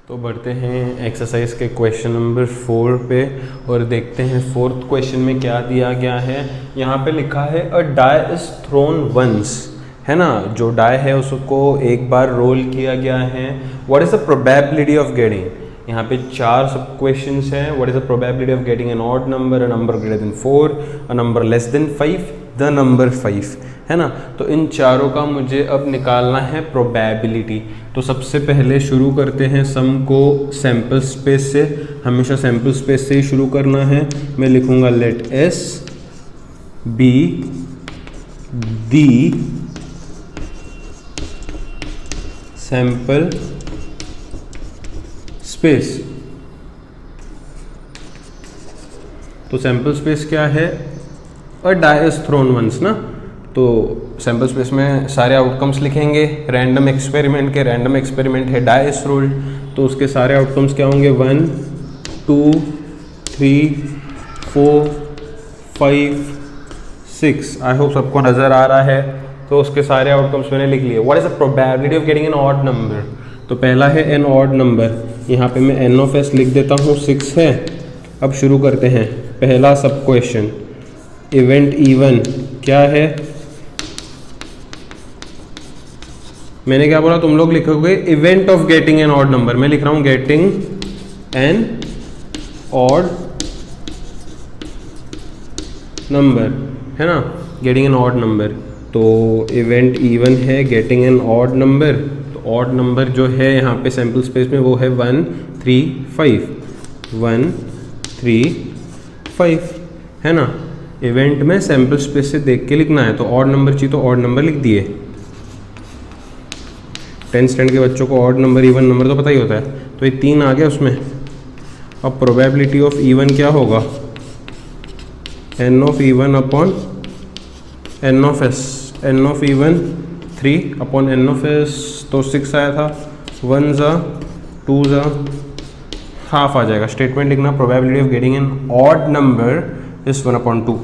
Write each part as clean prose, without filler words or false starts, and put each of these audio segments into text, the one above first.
तो बढ़ते हैं एक्सरसाइज के क्वेश्चन नंबर 4 पे और देखते हैं फोर्थ क्वेश्चन में क्या दिया गया है। यहाँ पे लिखा है a die is thrown once, है ना। जो डाई है उसको एक बार रोल किया गया है। What is the probability of getting, यहाँ पे 4 सब क्वेश्चंस हैं। What is the probability of getting an odd number, a number greater than 4, a number less than 5, the number 5, है ना। तो इन चारों का मुझे अब निकालना है प्रोबेबिलिटी। तो सबसे पहले शुरू करते हैं सम को सैम्पल स्पेस से। हमेशा सैम्पल स्पेस से ही शुरू करना है। मैं लिखूंगा let S be the sample space. तो सैम्पल स्पेस क्या है, a die is thrown once ना। तो सैम्पल स्पेस में सारे आउटकम्स लिखेंगे। रैंडम एक्सपेरिमेंट के रैंडम एक्सपेरिमेंट है डाई इज रोल्ड, तो उसके सारे आउटकम्स क्या होंगे 1 2 3 4 5 6। आई होप सबको नज़र आ रहा है। तो उसके सारे आउटकम्स मैंने लिख लिए। What is the probability of getting an odd number. तो पहला है एन ऑड नंबर, यहाँ पे मैं एन ऑफ एस लिख देता हूँ 6 है। अब शुरू करते हैं पहला सब क्वेश्चन। इवेंट इवन क्या है, मैंने क्या बोला, तुम लोग लिखोगे event of getting an odd number. मैं लिख रहा हूं गेटिंग एन ऑड नंबर, है ना, गेटिंग एन ऑड नंबर। तो इवेंट इवन है, गेटिंग एन ऑड नंबर। तो ऑड नंबर जो है यहाँ पे सैम्पल स्पेस में वो है 1 3 5, 1 3 5, है ना। इवेंट में सैम्पल स्पेस से देख के लिखना है। तो ऑड नंबर चाहिए तो ऑड नंबर लिख दिए। 10th स्टैंडर्ड के बच्चों को ऑड नंबर इवन नंबर तो पता ही होता है। तो ये 3 आ गया उसमें। अब प्रोबेबिलिटी ऑफ इवन क्या होगा, n of even upon n of S. N of even 3 upon n of S, तो 6 आया था। 1 ज़ा 2 ज़ा हाफ आ जाएगा। स्टेटमेंट लिखना, probability of getting an odd number is 1/2।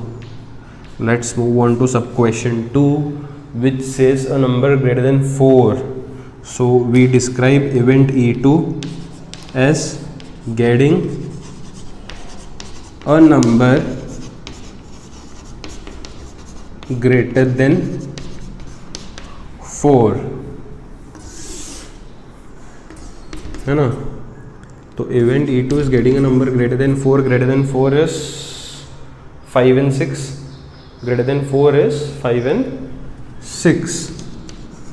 Let's move on to sub question 2 which says a number greater than 4. So we describe event E2 as getting a number greater than 4, है ना। तो event E2 is getting a number greater than 4. Greater than 4 is 5 and 6. Greater than 4 is 5 and 6.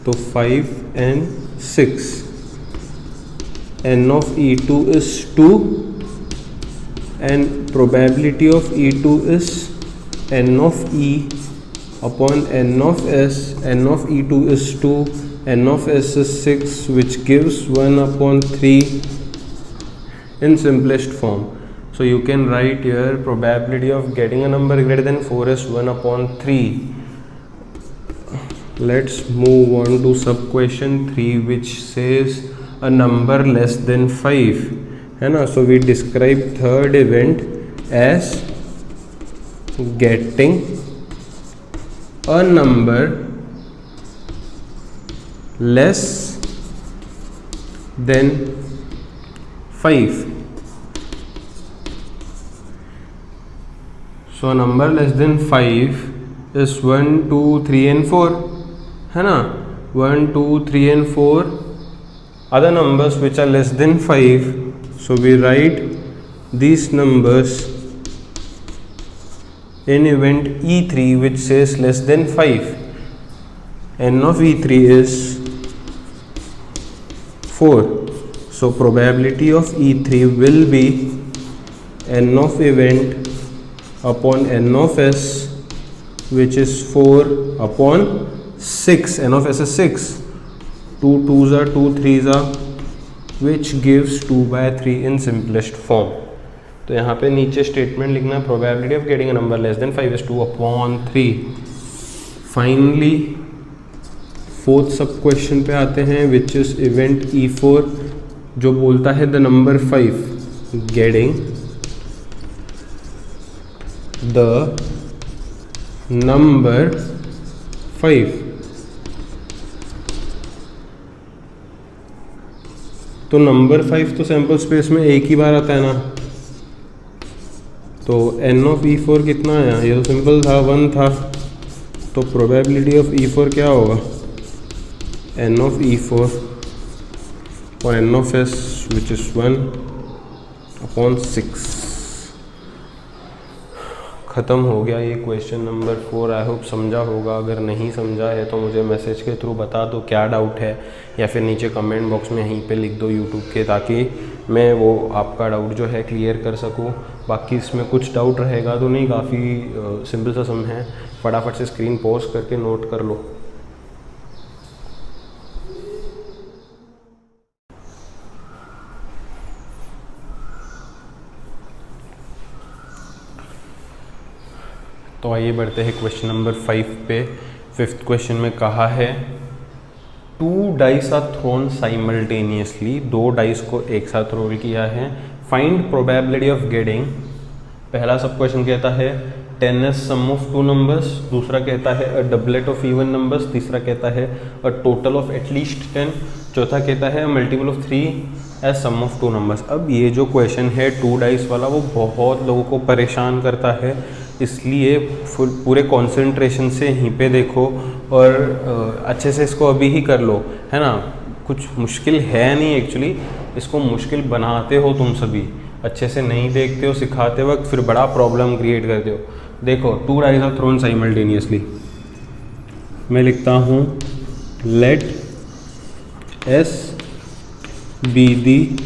तो 5 and 6. n of E2 is 2 and probability of E2 is n of E upon n of S. n of E2 is 2, n of S is 6, which gives 1/3 in simplest form. So you can write here probability of getting a number greater than 4 is 1/3. Let's move on to sub question 3 which says a number less than 5, है ना। So we describe third event as getting a number less than 5. So a number less than 5 is 1 2 3 and 4, है ना। 1 2 3 and 4 other numbers which are less than 5. So we write these numbers in event E3 which says less than 5. n of E3 is 4. So probability of E3 will be n of event upon n of S, which is 4 upon 6. n of S is 6. 2 2s are 2 3s are, which gives 2/3 in simplest form. तो यहाँ पे नीचे statement लिखना, probability of getting a number less than 5 is 2/3. Finally fourth सब question पे आते हैं which is event E4 जो बोलता है the number 5 getting the number 5 तो नंबर 5 तो सैम्पल स्पेस में एक ही बार आता है ना, तो n ऑफ E4 कितना आया, ये तो सिंपल था 1 था, तो प्रोबेबिलिटी ऑफ E4 क्या होगा, n ऑफ E4 और n of S which is 1/6। ख़त्म हो गया ये क्वेश्चन नंबर 4। आई होप समझा होगा, अगर नहीं समझा है तो मुझे मैसेज के थ्रू बता दो क्या डाउट है, या फिर नीचे कमेंट बॉक्स में यहीं पे लिख दो यूट्यूब के, ताकि मैं वो आपका डाउट जो है क्लियर कर सकूं। बाकी इसमें कुछ डाउट रहेगा तो नहीं, काफ़ी सिंपल सा सम है, फटाफट से स्क्रीन पॉज करके नोट कर लो। तो आइए बढ़ते हैं क्वेश्चन नंबर 5 पे। 5th क्वेश्चन में कहा है 2 dice are thrown simultaneously, 2 dice को एक साथ रोल किया है, फाइंड प्रोबेबिलिटी ऑफ गेटिंग। पहला सब क्वेश्चन कहता है 10s सम ऑफ 2 नंबर्स, दूसरा कहता है अ डबलेट ऑफ इवन नंबर्स, तीसरा कहता है अ टोटल ऑफ एटलीस्ट 10, चौथा कहता है multiple of 3 as sum of 2 numbers. अब ये जो क्वेश्चन है 2 डाइस वाला वो बहुत लोगों को परेशान करता है, इसलिए पूरे कंसंट्रेशन से यहीं पे देखो और अच्छे से इसको अभी ही कर लो, है ना। कुछ मुश्किल है नहीं एक्चुअली, इसको मुश्किल बनाते हो तुम सभी, अच्छे से नहीं देखते हो सिखाते वक्त, फिर बड़ा प्रॉब्लम क्रिएट करते हो। देखो 2 डाइस आर थ्रोन साइमल्टेनियसली, मैं लिखता हूँ let S be the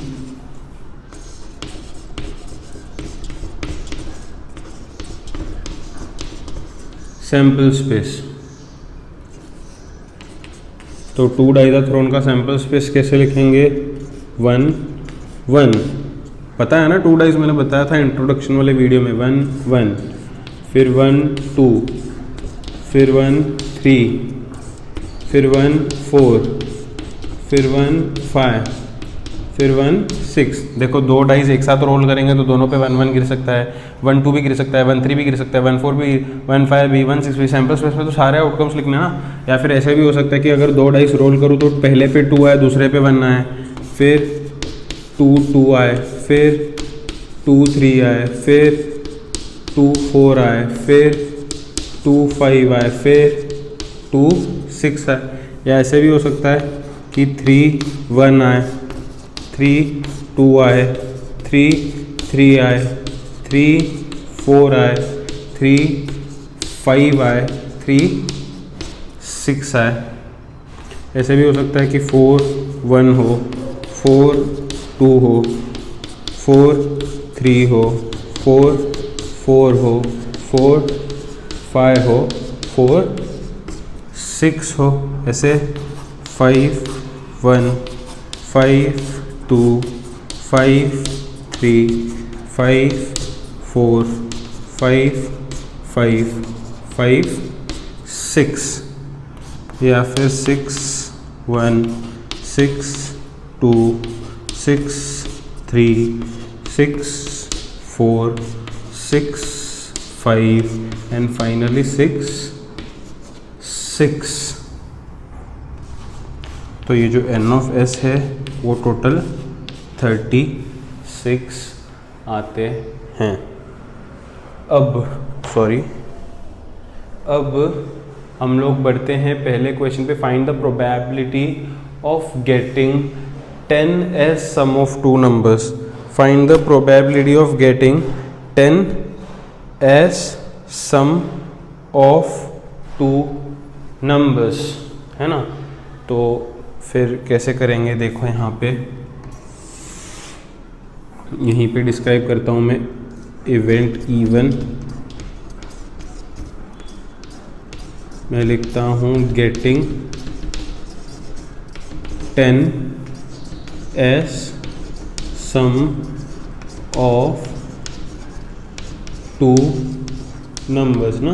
sample space. तो 2 डाइस आर थ्रोन का सैम्पल स्पेस कैसे लिखेंगे, 1 1, पता है ना 2 डाइस, मैंने बताया था इंट्रोडक्शन वाले वीडियो में, 1 1, फिर 1 2, फिर 1 3, फिर 1 4, फिर 1 5, फिर 1 6। देखो 2 डाइस एक साथ रोल करेंगे तो दोनों पे 1 1 गिर सकता है, 1 2 भी गिर सकता है, 1 3 भी गिर सकता है, 1 4 भी, 1 5 भी, 1 6 भी। सैम्पल स्पेस में तो सारे आउटकम्स लिखने ना, या फिर ऐसे भी हो सकता है कि अगर 2 डाइस रोल करूँ तो पहले पे 2 आए, दूसरे पे 1 आए, फिर 2 2 आए, फिर 2 3 आए, फिर 2 4 आए, फिर 2 5 आए, फिर 2 6 आए। या ऐसे भी हो सकता है कि 3 1 आए, 3 2 आए, 3 3 आए, 3 4 आए, 3 5 आए, 3 6 आए। ऐसे भी हो सकता है कि 4 1 हो, 4 2 हो, 4 3 हो, 4 4 हो, 4 5 हो, 4 6 हो। ऐसे 5 1 5 2 5 3 5 4 5 5 5 6, या फिर 6 1 6 2 6 3 6 4 6 5 एंड फाइनली 6 6। तो ये जो n ऑफ s है वो टोटल 36 आते हैं। अब हम लोग बढ़ते हैं पहले क्वेश्चन पे, find the probability of getting 10 as sum of 2 numbers. Find the probability of getting 10 as sum of 2 numbers, है ना। तो फिर कैसे करेंगे, देखो यहाँ पे, यहीं पे डिस्क्राइब करता हूँ मैं इवेंट E1, मैं लिखता हूँ getting 10 as sum of 2 numbers ना,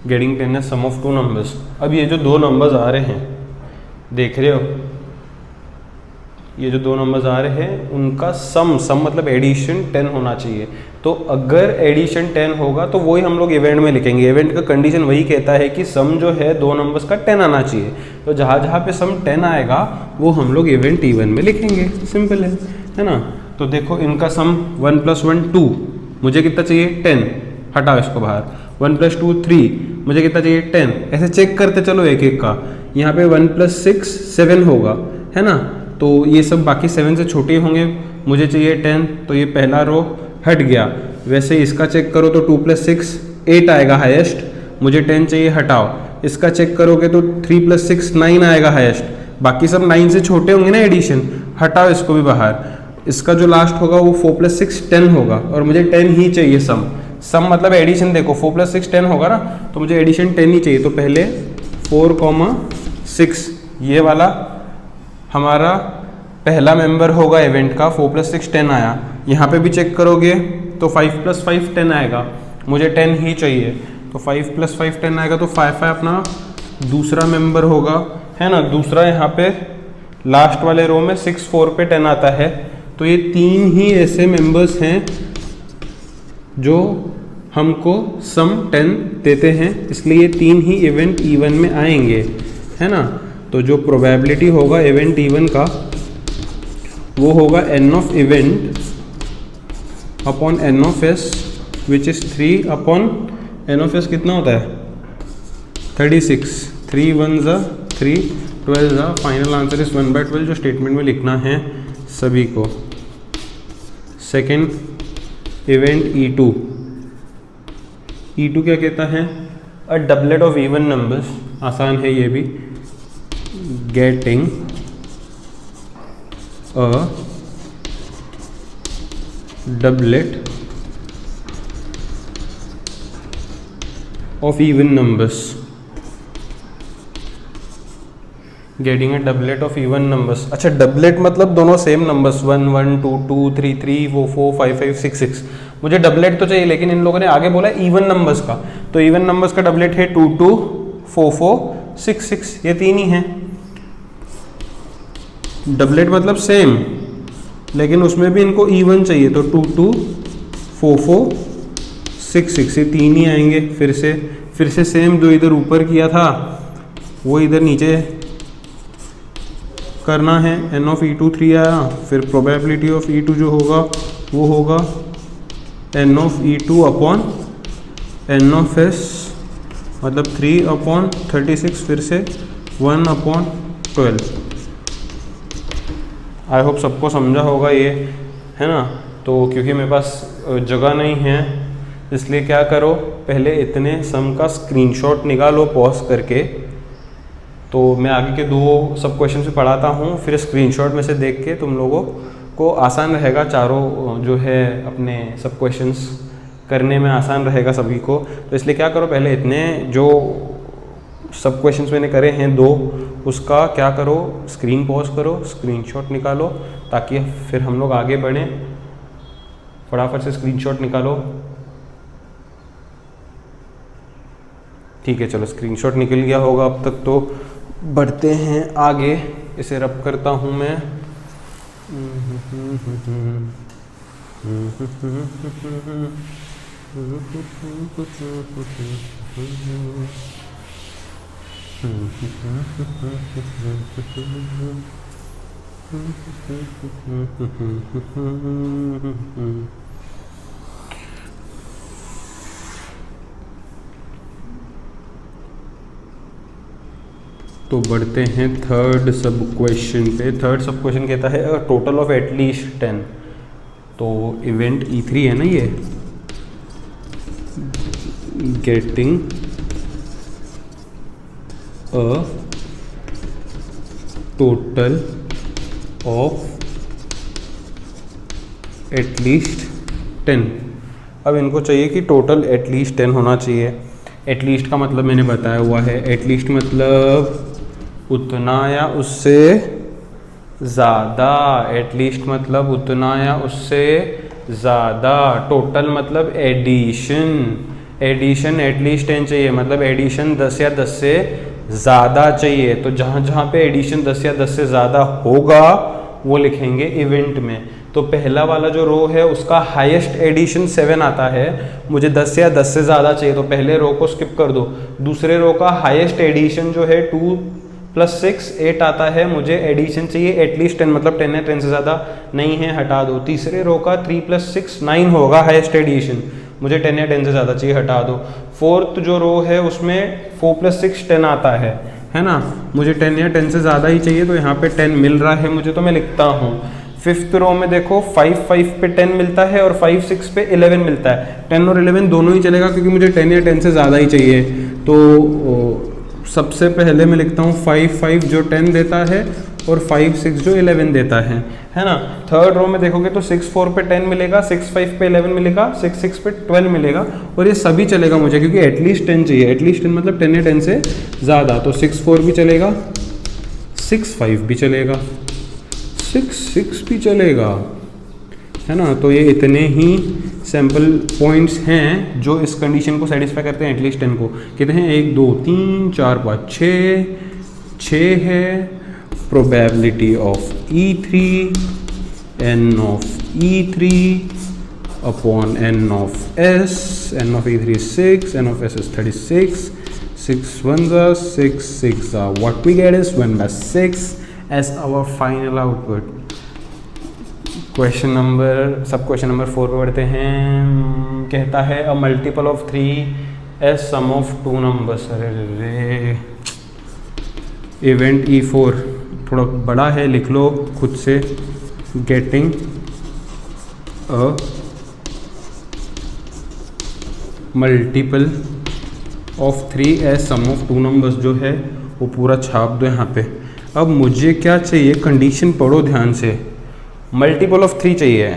getting 10 as sum of 2 numbers. अब ये जो 2 नंबर्स आ रहे हैं देख रहे हो, ये जो दो नंबर्स आ रहे हैं उनका सम मतलब एडिशन 10 होना चाहिए। तो अगर एडिशन 10 होगा तो वही हम लोग इवेंट में लिखेंगे। इवेंट का कंडीशन वही कहता है कि सम जो है दो नंबर्स का 10 आना चाहिए। तो जहाँ जहाँ पे सम 10 आएगा वो हम लोग इवेंट इवन में लिखेंगे। सिंपल है ना। तो देखो इनका सम 1 + 1 2, मुझे कितना चाहिए 10, हटाओ इसको बाहर। 1 + 2 3, मुझे कितना चाहिए 10। ऐसे चेक करते चलो एक एक का। यहाँ पे 1 + 6 7 होगा, है ना। तो ये सब बाकी 7 से छोटे होंगे, मुझे चाहिए 10, तो ये पहला रो हट गया। वैसे इसका चेक करो तो 2 + 6 8 आएगा हाईएस्ट, मुझे 10 चाहिए, हटाओ। इसका चेक करोगे तो 3 + 6 9 आएगा हाईएस्ट, बाकी सब 9 से छोटे होंगे ना एडिशन, हटाओ इसको भी बाहर। इसका जो लास्ट होगा वो 4 + 6 10 होगा और मुझे 10 ही चाहिए सम मतलब एडिशन। देखो 4 + 6 10 होगा ना, तो मुझे एडिशन 10 ही चाहिए। तो पहले 4, 6 ये वाला हमारा पहला मेंबर होगा इवेंट का। 4 + 6 10 आया। यहाँ पे भी चेक करोगे तो 5 + 5 10 आएगा, मुझे 10 ही चाहिए। तो 5 + 5 10 आएगा, तो 5 अपना दूसरा मेंबर होगा, है ना। दूसरा यहाँ पे लास्ट वाले रो में 6 4 पे 10 आता है। तो ये 3 ही ऐसे मेंबर्स हैं जो हमको सम 10 देते हैं, इसलिए ये 3 ही इवेंट इवन में आएंगे, है ना। तो जो प्रोबेबिलिटी होगा इवेंट इवन का वो होगा n of event upon n of s, which is 3 upon n of s कितना होता है 36। 3 1 3 12 फाइनल आंसर इज 1/12 जो स्टेटमेंट में लिखना है सभी को। सेकेंड इवेंट E2 क्या कहता है, अ डबलेट ऑफ इवन नंबर्स, आसान है ये भी, getting a doublet of even numbers, getting a doublet of even numbers. अच्छा डबलेट मतलब दोनों सेम नंबर्स 1 1 2 2 3 3 4 5 5 6 6। मुझे डबलेट तो चाहिए, लेकिन इन लोगों ने आगे बोला इवन नंबर्स का, तो इवन नंबर्स का डबलेट है 2 2 4 4 6 6, ये 3 ही हैं। डबलेट मतलब सेम, लेकिन उसमें भी इनको इवन चाहिए, तो 2 2 4 4 6 6, ये 3 ही आएंगे। फिर से सेम जो इधर ऊपर किया था वो इधर नीचे करना है। n ऑफ E2 3 आया, फिर प्रोबेबिलिटी ऑफ E2 जो होगा वो होगा n of E2 upon n of s, मतलब 3 अपॉन 36, फिर से 1 अपॉन 12। आई होप सबको समझा होगा ये, है ना। तो क्योंकि मेरे पास जगह नहीं है, इसलिए क्या करो, पहले इतने सम का स्क्रीनशॉट निकालो पॉज करके। तो मैं आगे के 2 सब क्वेश्चन से पढ़ाता हूँ, फिर स्क्रीनशॉट में से देख के तुम लोगों को आसान रहेगा, चारों जो है अपने सब क्वेश्चंस करने में आसान रहेगा सभी को। तो इसलिए क्या करो, पहले इतने जो सब क्वेश्चंस मैंने करे हैं 2, उसका क्या करो, स्क्रीन पॉज करो, स्क्रीनशॉट निकालो, ताकि फिर हम लोग आगे बढ़ें। फटाफट से स्क्रीनशॉट निकालो। ठीक है, चलो स्क्रीनशॉट निकल गया होगा अब तक, तो बढ़ते हैं आगे। इसे रब करता हूँ मैं। तो बढ़ते हैं थर्ड सब क्वेश्चन पे। थर्ड सब क्वेश्चन कहता है टोटल ऑफ एटलीस्ट 10। तो इवेंट E3 है ना ये, getting a total of at least 10। अब इनको चाहिए कि टोटल एटलीस्ट 10 होना चाहिए। एटलीस्ट का मतलब मैंने बताया हुआ है, एटलीस्ट मतलब उतना या उससे ज़्यादा। एटलीस्ट मतलब उतना या उससे ज़्यादा। टोटल मतलब एडिशन। एडिशन एटलीस्ट 10 चाहिए, मतलब एडिशन 10 या 10 से ज़्यादा चाहिए। तो जहाँ जहाँ पे एडिशन 10 या 10 से ज़्यादा होगा वो लिखेंगे इवेंट में। तो पहला वाला जो रो है उसका हाईएस्ट एडिशन 7 आता है, मुझे 10 या 10 से ज़्यादा चाहिए तो पहले रो को स्किप कर दो। दूसरे रो का हाईएस्ट एडिशन जो है 2 + 6 8 आता है, मुझे एडिशन चाहिए एटलीस्ट 10, मतलब 10 है, 10 से ज़्यादा नहीं है, हटा दो। तीसरे रो का 3 + 6 9 होगा हाईएस्ट एडिशन, मुझे 10 या 10 से ज़्यादा चाहिए, हटा दो। फोर्थ जो रो है उसमें 4 + 6 10 आता है ना, मुझे 10 या 10 से ज़्यादा ही चाहिए तो यहाँ पे 10 मिल रहा है मुझे, तो मैं लिखता हूँ। फिफ्थ रो में देखो 5 5 पे 10 मिलता है और 5 6 पे 11 मिलता है, 10 और 11 दोनों ही चलेगा क्योंकि मुझे 10 या 10 से ज़्यादा ही चाहिए। तो सबसे पहले मैं लिखता हूँ 5 5 जो 10 देता है और 5 6 जो 11 देता है ना। थर्ड रो में देखोगे तो 6 4 पे 10 मिलेगा, 6 5 पे 11 मिलेगा, 6 6 पे 12 मिलेगा, और ये सभी चलेगा मुझे क्योंकि एटलीस्ट 10 चाहिए, एटलीस्ट 10 मतलब 10 या 10 से ज़्यादा। तो 6 4 भी चलेगा, 6 5 भी चलेगा, 6 6 भी चलेगा, है ना। तो ये इतने ही सैम्पल पॉइंट्स हैं जो इस कंडीशन को सेटिस्फाई करते हैं, एटलीस्ट 10 को। कितने हैं? 1 2 3 4 5 6 है। Probability of E3 n of E3 upon n of S, n of E3 is 6, n of S is 36, 6 1s are 6 6 are, what we get is 1/6 as our final output। Question number 4 पे बढ़ते हैं। कहता है a multiple of 3 as sum of 2 numbers. अरे रे, event E4 थोड़ा बड़ा है, लिख लो खुद से। Getting a multiple of 3 as sum of 2 numbers जो है वो पूरा छाप दो यहाँ पे। अब मुझे क्या चाहिए, कंडीशन पढ़ो ध्यान से। मल्टीपल ऑफ 3 चाहिए,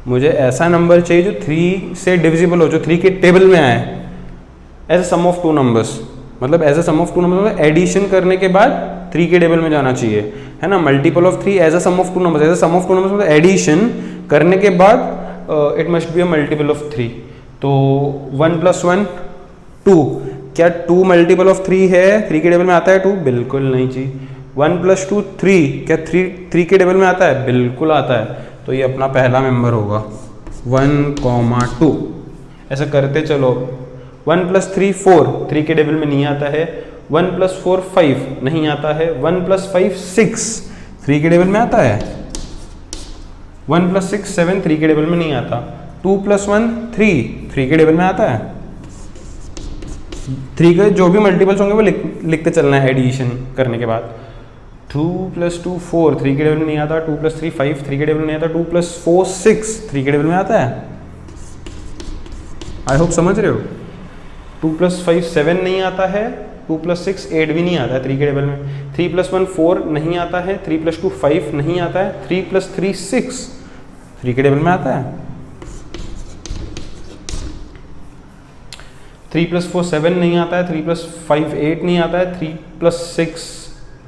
मुझे ऐसा नंबर चाहिए जो 3 से डिविजिबल हो, जो 3 के टेबल में आए as a sum of 2 numbers, मतलब as a sum of 2 numbers addition करने के बाद 3 के टेबल में जाना चाहिए, है ना। Multiple of 3 as a sum of 2 numbers, as a sum of 2 numbers मतलब एडिशन करने के बाद it must be a multiple of 3। तो 1 + 1 2, क्या 2 मल्टीपल ऑफ 3 है? 3 के टेबल में आता है 2? बिल्कुल नहीं जी। 1 + 2 3, क्या 3 के टेबल में आता है? बिल्कुल आता है। तो ये अपना पहला मेंबर होगा 1, 2। ऐसा करते चलो। 1 + 3 4, 3 के टेबल में नहीं आता है। 1 + 4 5 नहीं आता है। 1 + 5 6, 3 के टेबल में आता है। 1 + 6 7, 3 के टेबल में नहीं आता। 2 + 1 3, 3 के टेबल में आता है। 3 के जो भी मल्टीपल्स होंगे वो लिखते चलना है एडिशन करने के बाद। 2 + 2 4, 3 के टेबल में नहीं आता। 2 + 3 5, 3 के टेबल में नहीं आता। 2 + 4 6, 3 के टेबल में आता है। आई होप समझ रहे हो। 2 + 5 7 नहीं आता है। 2 + 6 8 भी नहीं आता है 3 के टेबल में। 3 + 1 4 नहीं आता है। 3 + 2 5 नहीं आता है। 3 + 3 6, 3 के टेबल में आता है। 3 + 4 7 नहीं आता है। 3 + 5 8 नहीं आता है। 3 + 6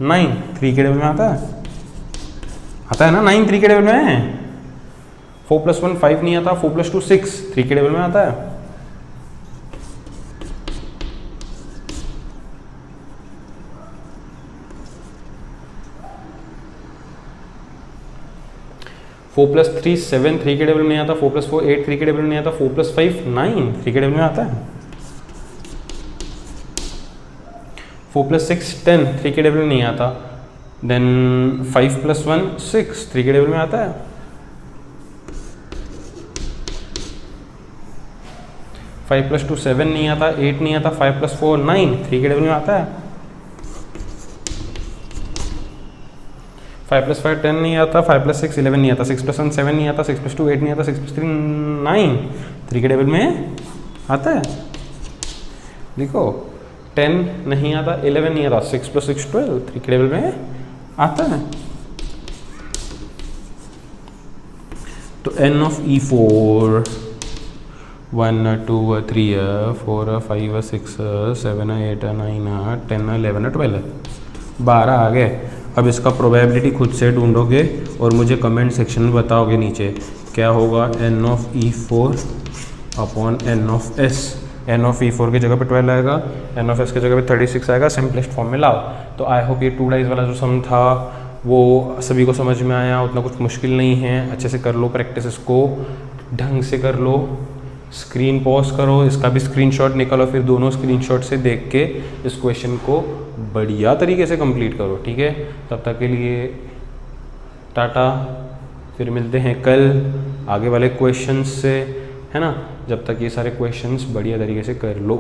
9, 3 के टेबल में आता है ना। 9 3 के टेबल में है। 4 + 1 5 नहीं आता। 4 + 2 6, 3 के टेबल में आता है। फोर प्लस 3 7, 3 के टेबल में नहीं आता। 4 + 4 8, 3 के टेबल में नहीं आता। 4 + 5 9, 3 के टेबल में आता है। 4 + 6 10, 3 के टेबल में नहीं आता। देन 5 + 1 6, 3 के टेबल में आता है। 5 + 2 7 नहीं आता। 8 नहीं आता। 5 + 4 9, 3 के टेबल में आता है। 5 + 5 10 नहीं आता। 5 + 6 11 नहीं आता। 6 + 1 7 नहीं आता। 6 + 2 8 नहीं आता। 6 + 3 9, 3 के टेबल में आता है। देखो 10 नहीं आता। 11 नहीं आता। 6 + 6 12, 3 के टेबल में आता है। तो n of E4 1 2 3 4 5 6 7 8 9 10 11 12, 12 आ गए। अब इसका प्रोबेबिलिटी खुद से ढूंढोगे और मुझे कमेंट सेक्शन में बताओगे नीचे क्या होगा। n of E4 upon n of S। n of E4 की जगह पे 12 आएगा। n of S की जगह पे 36 आएगा। सिंपलेस्ट फॉर्म में लाओ। तो आई होप ये 2 डाइज वाला जो सम था वो सभी को समझ में आया, उतना कुछ मुश्किल नहीं है, अच्छे से कर लो प्रैक्टिस, इसको ढंग से कर लो। स्क्रीन पॉज करो, इसका भी स्क्रीनशॉट निकालो, फिर दोनों स्क्रीनशॉट से देख के इस क्वेश्चन को बढ़िया तरीके से कंप्लीट करो, ठीक है। तब तक के लिए टाटा, फिर मिलते हैं कल आगे वाले क्वेश्चंस से, है ना। जब तक ये सारे क्वेश्चंस बढ़िया तरीके से कर लो।